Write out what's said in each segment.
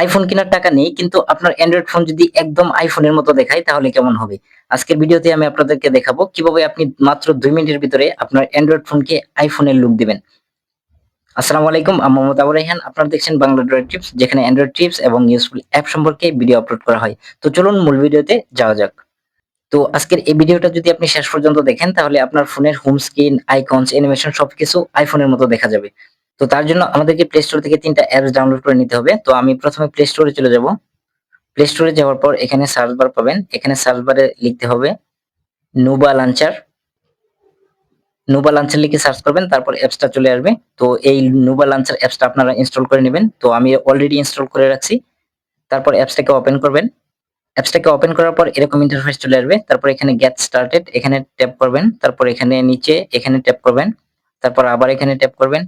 IPhone কেনার টাকা নেই কিন্তু আপনার অ্যান্ড্রয়েড ফোন যদি একদম আইফোনের মতো দেখায় তাহলে কেমন হবে? আজকের ভিডিওতে আমি আপনাদেরকে দেখাবো কিভাবে আপনি মাত্র ২ মিনিটের ভিতরে আপনার অ্যান্ড্রয়েড ফোনকে আইফোনের লুক দিবেন। আসসালামু আলাইকুম, আমি মোহাম্মদ আবু রায়হান। আপনারা দেখছেন বাংলা অ্যান্ড্রয়েড টিপস, যেখানে অ্যান্ড্রয়েড টিপস এবং ইউজফুল অ্যাপ সম্পর্কে ভিডিও আপলোড করা হয়। তো চলুন মূল ভিডিওতে যাওয়া যাক। তো আজকের এই ভিডিওটা যদি আপনি শেষ পর্যন্ত দেখেন তাহলে আপনার ফোনের হোম স্ক্রিন, আইকনস, অ্যানিমেশন সবকিছু আইফোনের মতো দেখা যাবে। তো তার জন্য আমাদেরকে প্লে স্টোর থেকে ৩ টা অ্যাপস ডাউনলোড করে নিতে হবে। তো আমি ১ম এ প্লে স্টোরে চলে যাব। প্লে স্টোরে যাওয়ার পর এখানে সার্চ বার পাবেন। এখানে সার্চ বারে লিখতে হবে নুবা লঞ্চার। নুবা লঞ্চার লিখে সার্চ করবেন, তারপর অ্যাপসটা চলে আসবে। তো এই নুবা লঞ্চার অ্যাপসটা আপনারা ইনস্টল করে নেবেন। তো আমি অলরেডি ইনস্টল করে রাখছি। তারপর অ্যাপসটাকে ওপেন করবেন। অ্যাপসটাকে ওপেন করার পর এরকম ইন্টারফেস চলে আসবে। তারপর এখানে গেট স্টার্টেড এখানে ট্যাপ করবেন। তারপর এখানে নিচে এখানে ট্যাপ করবেন। তারপর আবার এখানে ট্যাপ করবেন।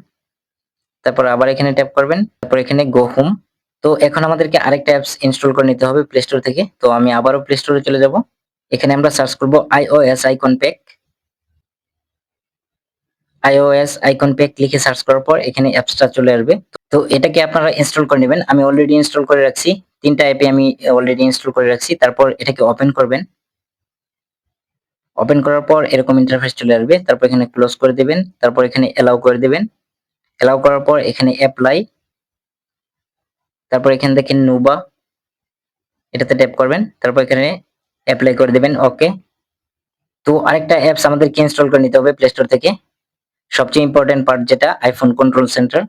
তারপর আবার এখানে ট্যাপ করবেন। তারপর এখানে গো হোম। তো এখন আমাদেরকে আরেকটা অ্যাপস ইনস্টল করে নিতে হবে প্লে স্টোর থেকে। তো আমি আবারও প্লে স্টোরে চলে যাব। এখানে আমরা সার্চ করব iOS icon pack. iOS icon pack লিখে সার্চ করার পর এখানে অ্যাপসটা চলে আসবে। তো এটাকে আপনারা ইনস্টল করে নেবেন। আমি অলরেডি ইনস্টল করে রাখছি। ৩ টা অ্যাপই আমি অলরেডি ইনস্টল করে রাখছি। তারপর এটাকে ওপেন করবেন। ওপেন করার পর এরকম ইন্টারফেস চলে আসবে। তারপর এখানে ক্লোজ করে দিবেন। তারপর এখানে এলাও করে দিবেন। এলাও করার পর এখানে এপ্লাই। তারপর এখানে দেখেন নুবা, এটাতে ট্যাপ করবেন। তারপর এখানে এপ্লাই করে দিবেন। ওকে। তো আরেকটা অ্যাপস আমাদেরকে ইনস্টল করে নিতে হবে প্লে স্টোর থেকে। সবচেয়ে ইম্পোর্টেন্ট পার্ট যেটা আইফোন কন্ট্রোল সেন্টার।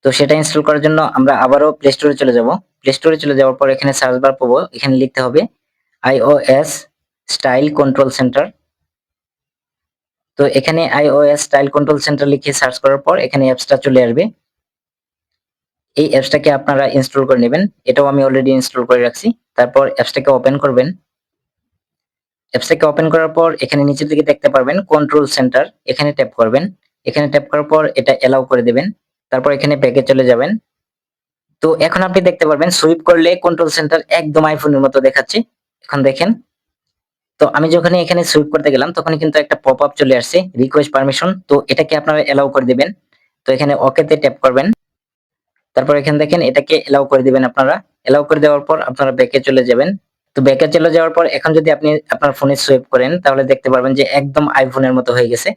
তো সেটা ইনস্টল করার জন্য আমরা আবারও প্লে স্টোরে চলে যাব। প্লে স্টোরে চলে যাওয়ার পর এখানে সার্চ বার পাবো। এখানে লিখতে হবে iOS স্টাইল কন্ট্রোল সেন্টার। তো এখানে iOS স্টাইল কন্ট্রোল সেন্টার লিখে সার্চ করার পর এখানে অ্যাপসটা চলে আসবে। এই অ্যাপসটাকে আপনারা ইনস্টল করে নেবেন। এটাও আমি অলরেডি ইনস্টল করে রাখছি। তারপর অ্যাপসটাকে ওপেন করবেন। অ্যাপসটাকে ওপেন করার পর এখানে নিচের দিকে দেখতে পারবেন কন্ট্রোল সেন্টার, এখানে ট্যাপ করবেন। এখানে ট্যাপ করার পর এটা এলাও করে দিবেন। তারপর এখানে ব্যাকে চলে যাবেন। তো এখন আপনি দেখতে পারবেন সুইপ করলে কন্ট্রোল সেন্টার একদম আইফোনের মতো দেখাচ্ছে। এখন দেখেন। তো আমি যখনই এখানে সুইপ করতে গেলাম তখনই কিন্তু একটা পপআপ চলে আসছে রিকোয়েস্ট পারমিশন। তো এটাকে আপনারা এলাও করে দিবেন। তো এখানে ওকে তে ট্যাপ করবেন। তারপর এখানে দেখেন এটাকে এলাও করে দিবেন আপনারা। এলাও করে দেওয়ার পর আপনারা ব্যাকে চলে যাবেন। তো ব্যাকে চলে যাওয়ার পর এখন যদি আপনি আপনার ফোনে সুইপ করেন তাহলে দেখতে পারবেন যে একদম আইফোনের মতো হয়ে গেছে।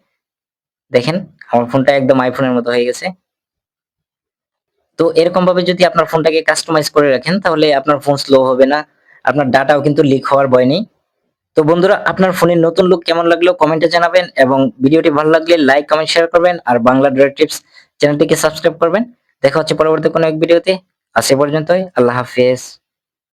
দেখেন আমার ফোনটা একদম আইফোনের মতো হয়ে গেছে। তো এরকম ভাবে যদি আপনার ফোনটাকে কাস্টমাইজ করে রাখেন তাহলে আপনার ফোন স্লো হবে না। আপনার ডাটাও কিন্তু লিক হওয়ার ভয় নেই। তো বন্ধুরা, আপনার ফোনের নতুন লুক কেমন লাগলো কমেন্টে জানাবেন এবং ভিডিওটি ভালো লাগলে লাইক, কমেন্ট, শেয়ার করবেন আর বাংলা ড্রয়েড টিপস চ্যানেলটিকে সাবস্ক্রাইব করবেন। দেখা হচ্ছে পরবর্তী কোনো এক ভিডিওতে। আজ এ পর্যন্তই। আল্লাহ হাফেজ।